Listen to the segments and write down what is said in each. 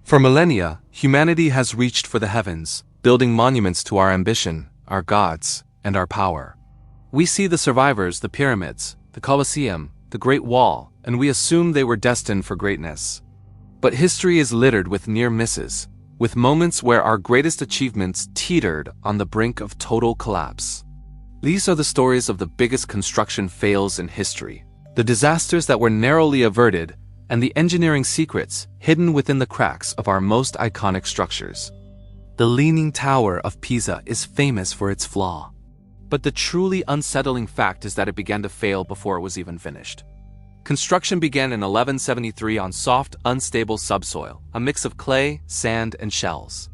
For millennia, humanity has reached for the heavens, building monuments to our ambition, our gods, and our power. We see the survivors, the pyramids, the Colosseum, the Great Wall, and we assume they were destined for greatness. But history is littered with near misses, with moments where our greatest achievements teetered on the brink of total collapse. These are the stories of the biggest construction fails in history, the disasters that were narrowly averted, and the engineering secrets hidden within the cracks of our most iconic structures. The Leaning Tower of Pisa is famous for its flaw. But the truly unsettling fact is that it began to fail before it was even finished. Construction began in 1173 on soft, unstable subsoil, a mix of clay, sand, and shells.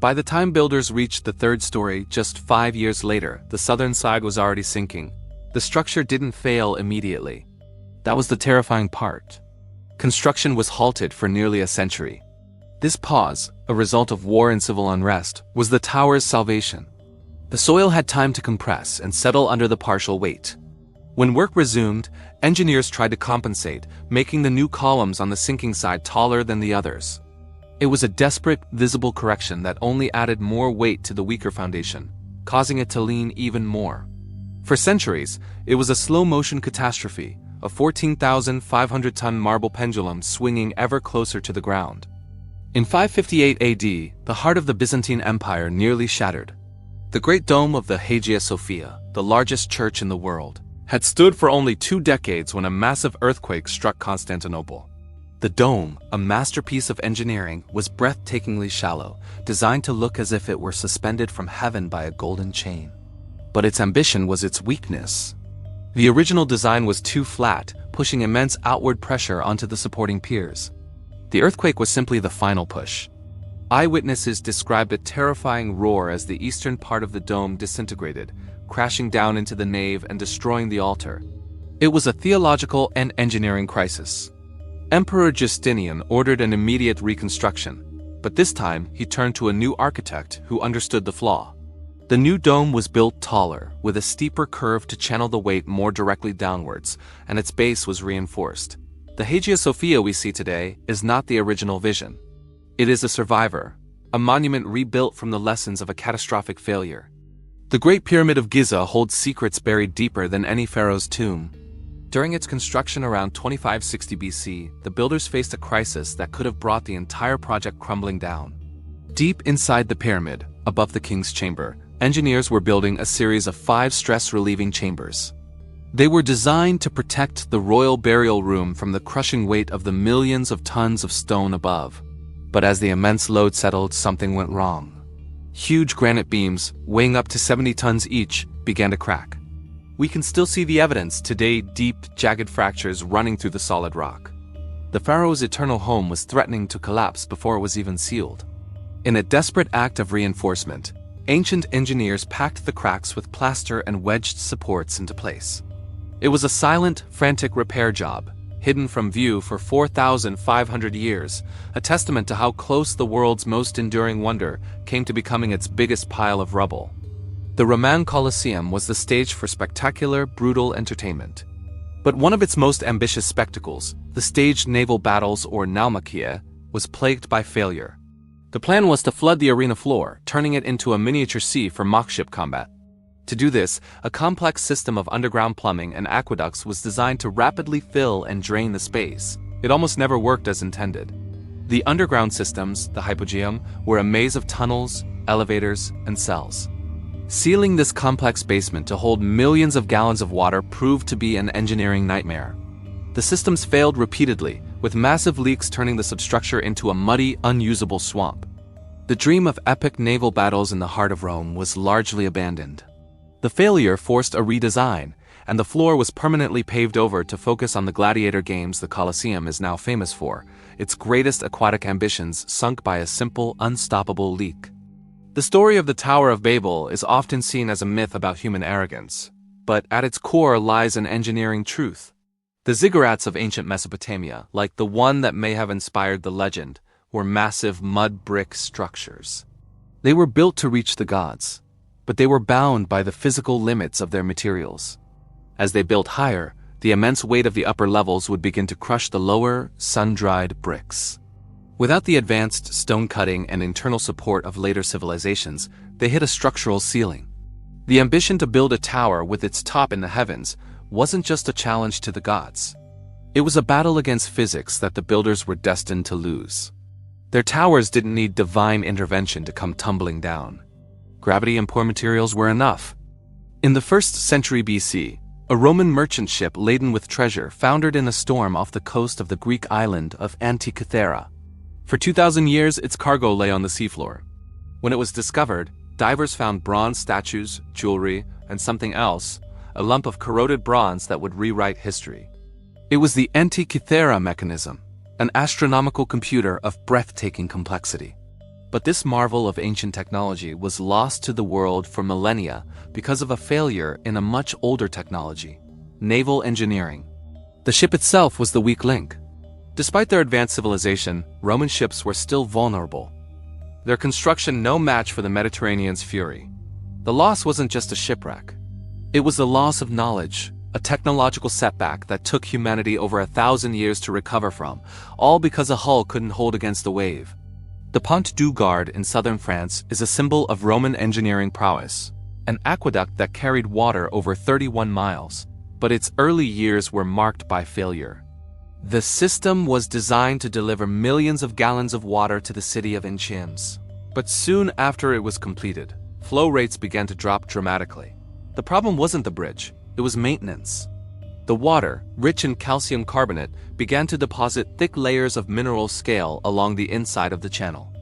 By the time builders reached the third story just 5 years later, the southern side was already sinking. The structure didn't fail immediately. That was the terrifying part. Construction was halted for nearly a century. This pause, a result of war and civil unrest, was the tower's salvation. The soil had time to compress and settle under the partial weight. When work resumed, engineers tried to compensate, making the new columns on the sinking side taller than the others. It was a desperate, visible correction that only added more weight to the weaker foundation, causing it to lean even more. For centuries, it was a slow-motion catastrophe, a 14,500-ton marble pendulum swinging ever closer to the ground. In 558 AD, the heart of the Byzantine Empire nearly shattered. The Great Dome of the Hagia Sophia, the largest church in the world, had stood for only 2 decades when a massive earthquake struck Constantinople. The dome, a masterpiece of engineering, was breathtakingly shallow, designed to look as if it were suspended from heaven by a golden chain. But its ambition was its weakness. The original design was too flat, pushing immense outward pressure onto the supporting piers. The earthquake was simply the final push. Eyewitnesses described a terrifying roar as the eastern part of the dome disintegrated, crashing down into the nave and destroying the altar. It was a theological and engineering crisis. Emperor Justinian ordered an immediate reconstruction, but this time he turned to a new architect who understood the flaw. The new dome was built taller, with a steeper curve to channel the weight more directly downwards, and its base was reinforced. The Hagia Sophia we see today is not the original vision. It is a survivor, a monument rebuilt from the lessons of a catastrophic failure. The Great Pyramid of Giza holds secrets buried deeper than any pharaoh's tomb. During its construction around 2560 BC, the builders faced a crisis that could have brought the entire project crumbling down. Deep inside the pyramid, above the king's chamber, engineers were building a series of 5 stress-relieving chambers. They were designed to protect the royal burial room from the crushing weight of the millions of tons of stone above. But as the immense load settled, something went wrong. Huge granite beams, weighing up to 70 tons each, began to crack. We can still see the evidence today, deep, jagged fractures running through the solid rock. The pharaoh's eternal home was threatening to collapse before it was even sealed. In a desperate act of reinforcement, ancient engineers packed the cracks with plaster and wedged supports into place. It was a silent, frantic repair job, hidden from view for 4,500 years, a testament to how close the world's most enduring wonder came to becoming its biggest pile of rubble. The Roman Colosseum was the stage for spectacular, brutal entertainment. But one of its most ambitious spectacles, the staged naval battles or naumachia, was plagued by failure. The plan was to flood the arena floor, turning it into a miniature sea for mock ship combat. To do this, a complex system of underground plumbing and aqueducts was designed to rapidly fill and drain the space. It almost never worked as intended. The underground systems, the hypogeum, were a maze of tunnels, elevators, and cells. Sealing this complex basement to hold millions of gallons of water proved to be an engineering nightmare. The systems failed repeatedly, with massive leaks turning the substructure into a muddy, unusable swamp. The dream of epic naval battles in the heart of Rome was largely abandoned. The failure forced a redesign, and the floor was permanently paved over to focus on the gladiator games the Colosseum is now famous for, its greatest aquatic ambitions sunk by a simple, unstoppable leak. The story of the Tower of Babel is often seen as a myth about human arrogance, but at its core lies an engineering truth. The ziggurats of ancient Mesopotamia, like the one that may have inspired the legend, were massive mud brick structures. They were built to reach the gods, but they were bound by the physical limits of their materials. As they built higher, the immense weight of the upper levels would begin to crush the lower, sun-dried bricks. Without the advanced stone cutting and internal support of later civilizations, they hit a structural ceiling. The ambition to build a tower with its top in the heavens wasn't just a challenge to the gods. It was a battle against physics that the builders were destined to lose. Their towers didn't need divine intervention to come tumbling down. Gravity and poor materials were enough. In the 1st century BC, a Roman merchant ship laden with treasure foundered in a storm off the coast of the Greek island of Antikythera. For 2,000 years, its cargo lay on the seafloor. When it was discovered, divers found bronze statues, jewelry, and something else, a lump of corroded bronze that would rewrite history. It was the Antikythera mechanism, an astronomical computer of breathtaking complexity. But this marvel of ancient technology was lost to the world for millennia because of a failure in a much older technology, naval engineering. The ship itself was the weak link. Despite their advanced civilization, Roman ships were still vulnerable. Their construction no match for the Mediterranean's fury. The loss wasn't just a shipwreck. It was the loss of knowledge, a technological setback that took humanity over 1,000 years to recover from, all because a hull couldn't hold against the wave. The Pont du Gard in southern France is a symbol of Roman engineering prowess, an aqueduct that carried water over 31 miles, but its early years were marked by failure. The system was designed to deliver millions of gallons of water to the city of Inchims. But soon after it was completed, flow rates began to drop dramatically. The problem wasn't the bridge, it was maintenance. The water, rich in calcium carbonate, began to deposit thick layers of mineral scale along the inside of the channel.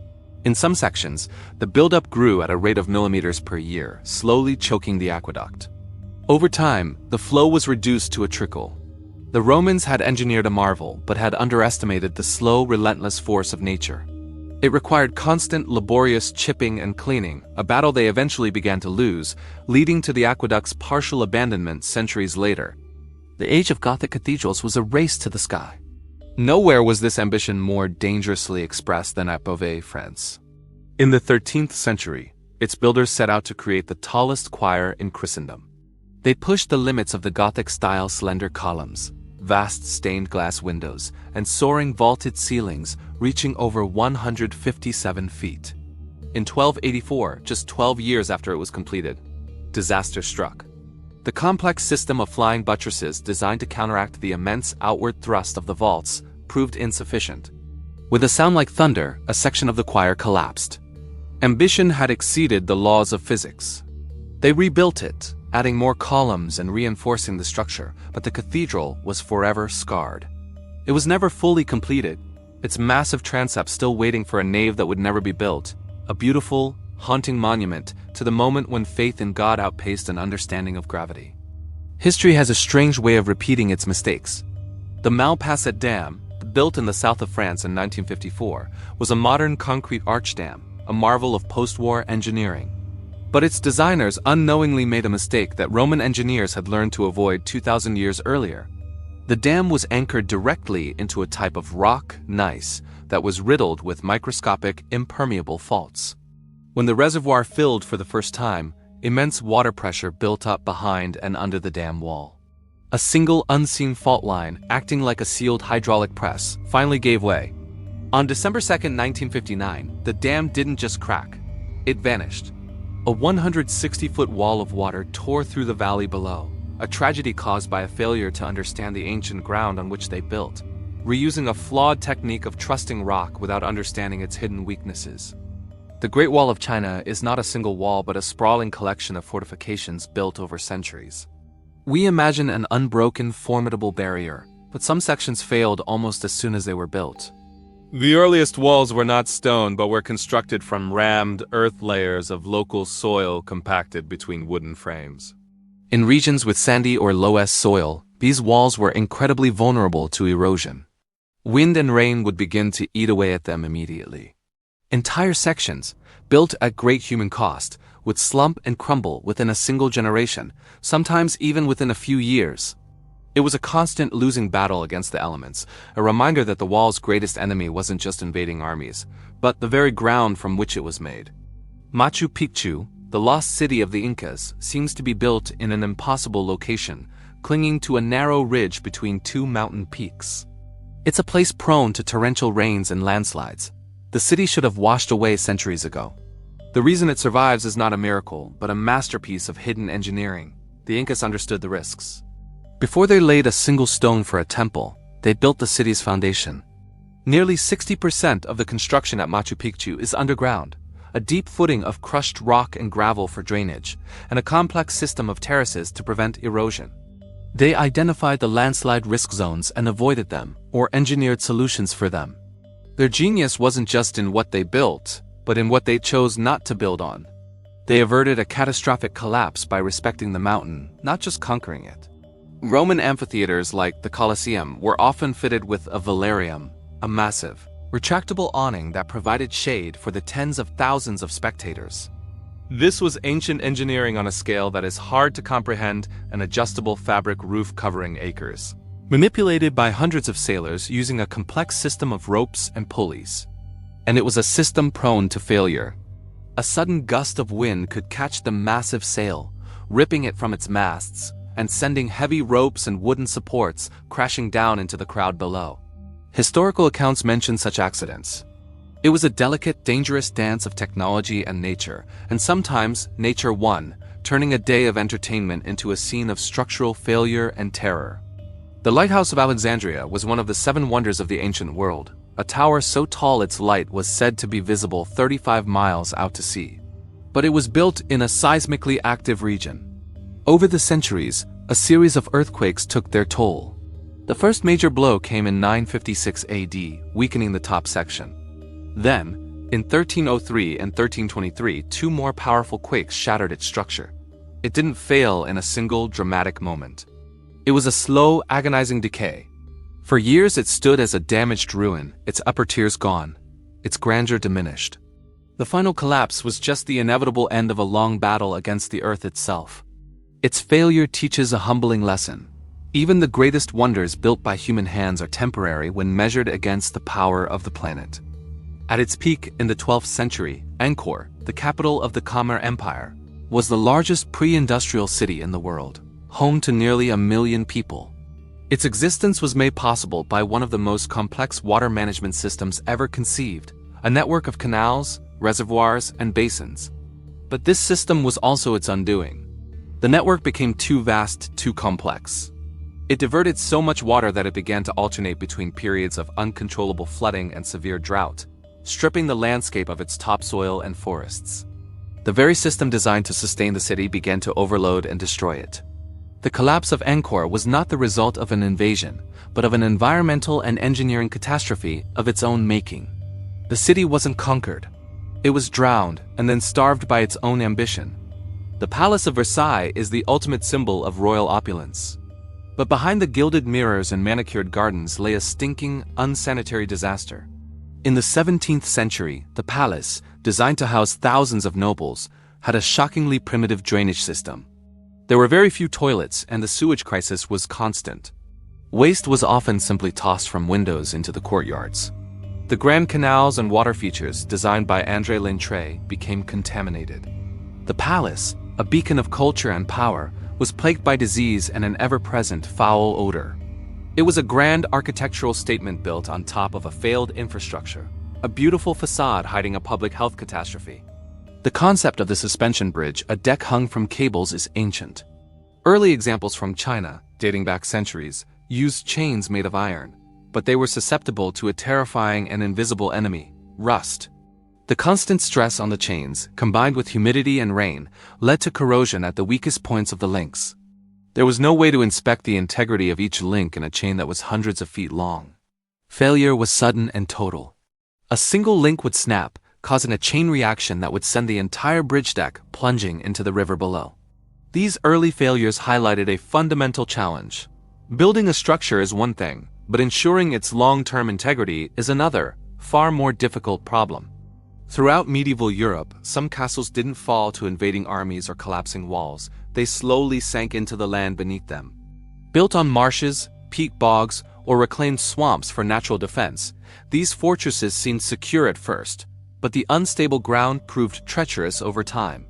In some sections, the buildup grew at a rate of millimeters per year, slowly choking the aqueduct. Over time, the flow was reduced to a trickle. The Romans had engineered a marvel, but had underestimated the slow, relentless force of nature. It required constant, laborious chipping and cleaning, a battle they eventually began to lose, leading to the aqueduct's partial abandonment centuries later. The age of Gothic cathedrals was a race to the sky. Nowhere was this ambition more dangerously expressed than at Beauvais, France. In the 13th century, its builders set out to create the tallest choir in Christendom. They pushed the limits of the Gothic-style slender columns, vast stained glass windows, and soaring vaulted ceilings reaching over 157 feet. In 1284, just 12 years after it was completed, disaster struck. The complex system of flying buttresses designed to counteract the immense outward thrust of the vaults proved insufficient. With a sound like thunder, a section of the choir collapsed. Ambition had exceeded the laws of physics. They rebuilt it, adding more columns and reinforcing the structure, but the cathedral was forever scarred. It was never fully completed, its massive transept still waiting for a nave that would never be built, a beautiful, haunting monument to the moment when faith in God outpaced an understanding of gravity. History has a strange way of repeating its mistakes. The Malpasset Dam, built in the south of France in 1954, was a modern concrete arch dam, a marvel of post-war engineering. But its designers unknowingly made a mistake that Roman engineers had learned to avoid 2,000 years earlier. The dam was anchored directly into a type of rock gneiss that was riddled with microscopic, impermeable faults. When the reservoir filled for the first time, immense water pressure built up behind and under the dam wall. A single unseen fault line, acting like a sealed hydraulic press, finally gave way. On December 2, 1959, the dam didn't just crack, it vanished. A 160-foot wall of water tore through the valley below, a tragedy caused by a failure to understand the ancient ground on which they built, reusing a flawed technique of trusting rock without understanding its hidden weaknesses. The Great Wall of China is not a single wall but a sprawling collection of fortifications built over centuries. We imagine an unbroken, formidable barrier, but some sections failed almost as soon as they were built. The earliest walls were not stone but were constructed from rammed earth layers of local soil compacted between wooden frames. In regions with sandy or loess soil, these walls were incredibly vulnerable to erosion. Wind and rain would begin to eat away at them immediately. Entire sections, built at great human cost, would slump and crumble within a single generation, sometimes even within a few years. It was a constant losing battle against the elements, a reminder that the wall's greatest enemy wasn't just invading armies, but the very ground from which it was made. Machu Picchu, the lost city of the Incas, seems to be built in an impossible location, clinging to a narrow ridge between two mountain peaks. It's a place prone to torrential rains and landslides. The city should have washed away centuries ago. The reason it survives is not a miracle, but a masterpiece of hidden engineering. The Incas understood the risks. Before they laid a single stone for a temple, they built the city's foundation. Nearly 60% of the construction at Machu Picchu is underground, a deep footing of crushed rock and gravel for drainage, and a complex system of terraces to prevent erosion. They identified the landslide risk zones and avoided them, or engineered solutions for them. Their genius wasn't just in what they built, but in what they chose not to build on. They averted a catastrophic collapse by respecting the mountain, not just conquering it. Roman amphitheaters like the Colosseum were often fitted with a velarium, a massive, retractable awning that provided shade for the tens of thousands of spectators. This was ancient engineering on a scale that is hard to comprehend, an adjustable fabric roof covering acres, manipulated by hundreds of sailors using a complex system of ropes and pulleys. And it was a system prone to failure. A sudden gust of wind could catch the massive sail, ripping it from its masts, and sending heavy ropes and wooden supports crashing down into the crowd below. Historical accounts mention such accidents. It was a delicate, dangerous dance of technology and nature, and sometimes nature won, turning a day of entertainment into a scene of structural failure and terror. The Lighthouse of Alexandria was one of the 7 wonders of the ancient world, a tower so tall its light was said to be visible 35 miles out to sea. But it was built in a seismically active region. Over the centuries, a series of earthquakes took their toll. The first major blow came in 956 AD, weakening the top section. Then, in 1303 and 1323, 2 more powerful quakes shattered its structure. It didn't fail in a single dramatic moment. It was a slow, agonizing decay. For years it stood as a damaged ruin, its upper tiers gone, its grandeur diminished. The final collapse was just the inevitable end of a long battle against the earth itself. Its failure teaches a humbling lesson. Even the greatest wonders built by human hands are temporary when measured against the power of the planet. At its peak in the 12th century, Angkor, the capital of the Khmer Empire, was the largest pre-industrial city in the world, home to nearly 1 million people. Its existence was made possible by one of the most complex water management systems ever conceived, a network of canals, reservoirs, and basins. But this system was also its undoing. The network became too vast, too complex. It diverted so much water that it began to alternate between periods of uncontrollable flooding and severe drought, stripping the landscape of its topsoil and forests. The very system designed to sustain the city began to overload and destroy it. The collapse of Angkor was not the result of an invasion, but of an environmental and engineering catastrophe of its own making. The city wasn't conquered. It was drowned and then starved by its own ambition. The Palace of Versailles is the ultimate symbol of royal opulence. But behind the gilded mirrors and manicured gardens lay a stinking, unsanitary disaster. In the 17th century, the palace, designed to house thousands of nobles, had a shockingly primitive drainage system. There were very few toilets, and the sewage crisis was constant. Waste was often simply tossed from windows into the courtyards. The grand canals and water features, designed by André Lintré, became contaminated. The palace, a beacon of culture and power, was plagued by disease and an ever-present foul odor. It was a grand architectural statement built on top of a failed infrastructure, a beautiful facade hiding a public health catastrophe. The concept of the suspension bridge, a deck hung from cables, is ancient. Early examples from China, dating back centuries, used chains made of iron, but they were susceptible to a terrifying and invisible enemy, rust. The constant stress on the chains, combined with humidity and rain, led to corrosion at the weakest points of the links. There was no way to inspect the integrity of each link in a chain that was hundreds of feet long. Failure was sudden and total. A single link would snap, causing a chain reaction that would send the entire bridge deck plunging into the river below. These early failures highlighted a fundamental challenge. Building a structure is one thing, but ensuring its long-term integrity is another, far more difficult problem. Throughout medieval Europe, some castles didn't fall to invading armies or collapsing walls. They slowly sank into the land beneath them. Built on marshes, peat bogs, or reclaimed swamps for natural defense, these fortresses seemed secure at first, but the unstable ground proved treacherous over time.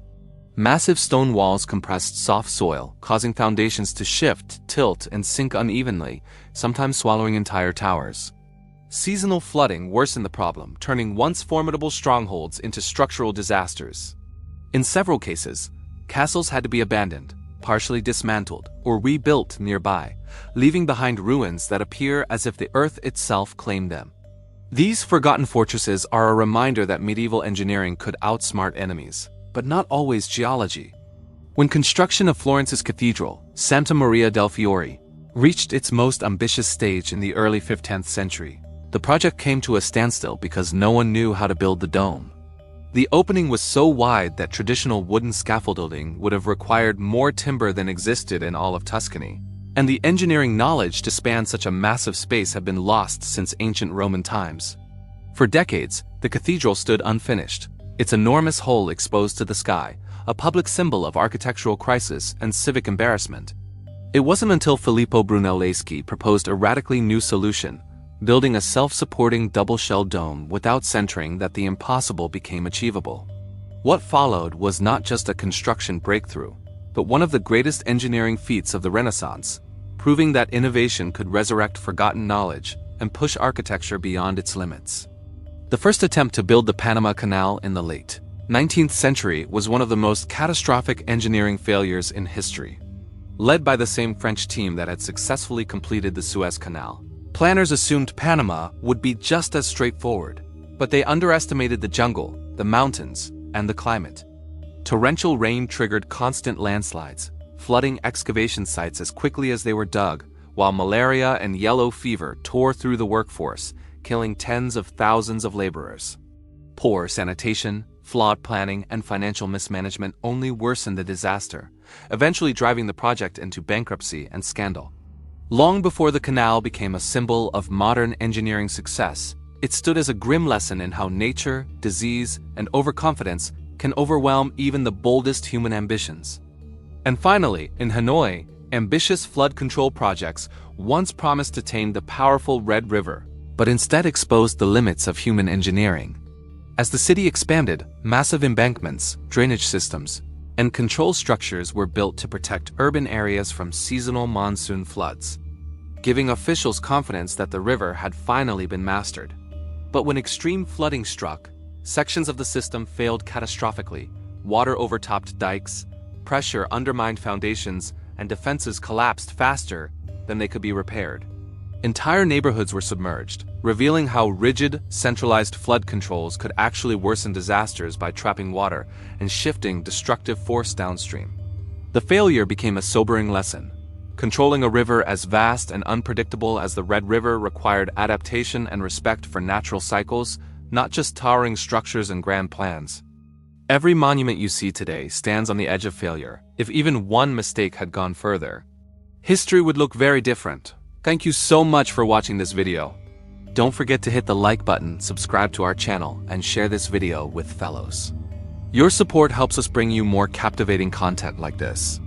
Massive stone walls compressed soft soil, causing foundations to shift, tilt, and sink unevenly, sometimes swallowing entire towers. Seasonal flooding worsened the problem, turning once formidable strongholds into structural disasters. In several cases, castles had to be abandoned, partially dismantled, or rebuilt nearby, leaving behind ruins that appear as if the earth itself claimed them. These forgotten fortresses are a reminder that medieval engineering could outsmart enemies, but not always geology. When construction of Florence's cathedral, Santa Maria del Fiore, reached its most ambitious stage in the early 15th century, the project came to a standstill because no one knew how to build the dome. The opening was so wide that traditional wooden scaffolding would have required more timber than existed in all of Tuscany, and the engineering knowledge to span such a massive space had been lost since ancient Roman times. For decades, the cathedral stood unfinished, its enormous hull exposed to the sky, a public symbol of architectural crisis and civic embarrassment. It wasn't until Filippo Brunelleschi proposed a radically new solution, building a self-supporting double-shell dome without centering, that the impossible became achievable. What followed was not just a construction breakthrough, but one of the greatest engineering feats of the Renaissance, proving that innovation could resurrect forgotten knowledge and push architecture beyond its limits. The first attempt to build the Panama Canal in the late 19th century was one of the most catastrophic engineering failures in history. Led by the same French team that had successfully completed the Suez Canal, planners assumed Panama would be just as straightforward, but they underestimated the jungle, the mountains, and the climate. Torrential rain triggered constant landslides, flooding excavation sites as quickly as they were dug, while malaria and yellow fever tore through the workforce, killing tens of thousands of laborers. Poor sanitation, flawed planning, and financial mismanagement only worsened the disaster, eventually driving the project into bankruptcy and scandal. Long before the canal became a symbol of modern engineering success, it stood as a grim lesson in how nature, disease, and overconfidence can overwhelm even the boldest human ambitions. And finally, in Hanoi, ambitious flood control projects once promised to tame the powerful Red River, but instead exposed the limits of human engineering. As the city expanded, massive embankments, drainage systems, and control structures were built to protect urban areas from seasonal monsoon floods, giving officials confidence that the river had finally been mastered. But when extreme flooding struck, sections of the system failed catastrophically, water overtopped dikes, pressure undermined foundations, and defenses collapsed faster than they could be repaired. Entire neighborhoods were submerged, revealing how rigid, centralized flood controls could actually worsen disasters by trapping water and shifting destructive force downstream. The failure became a sobering lesson. Controlling a river as vast and unpredictable as the Red River required adaptation and respect for natural cycles, not just towering structures and grand plans. Every monument you see today stands on the edge of failure. If even one mistake had gone further, history would look very different. Thank you so much for watching this video. Don't forget to hit the like button, subscribe to our channel, and share this video with fellows. Your support helps us bring you more captivating content like this.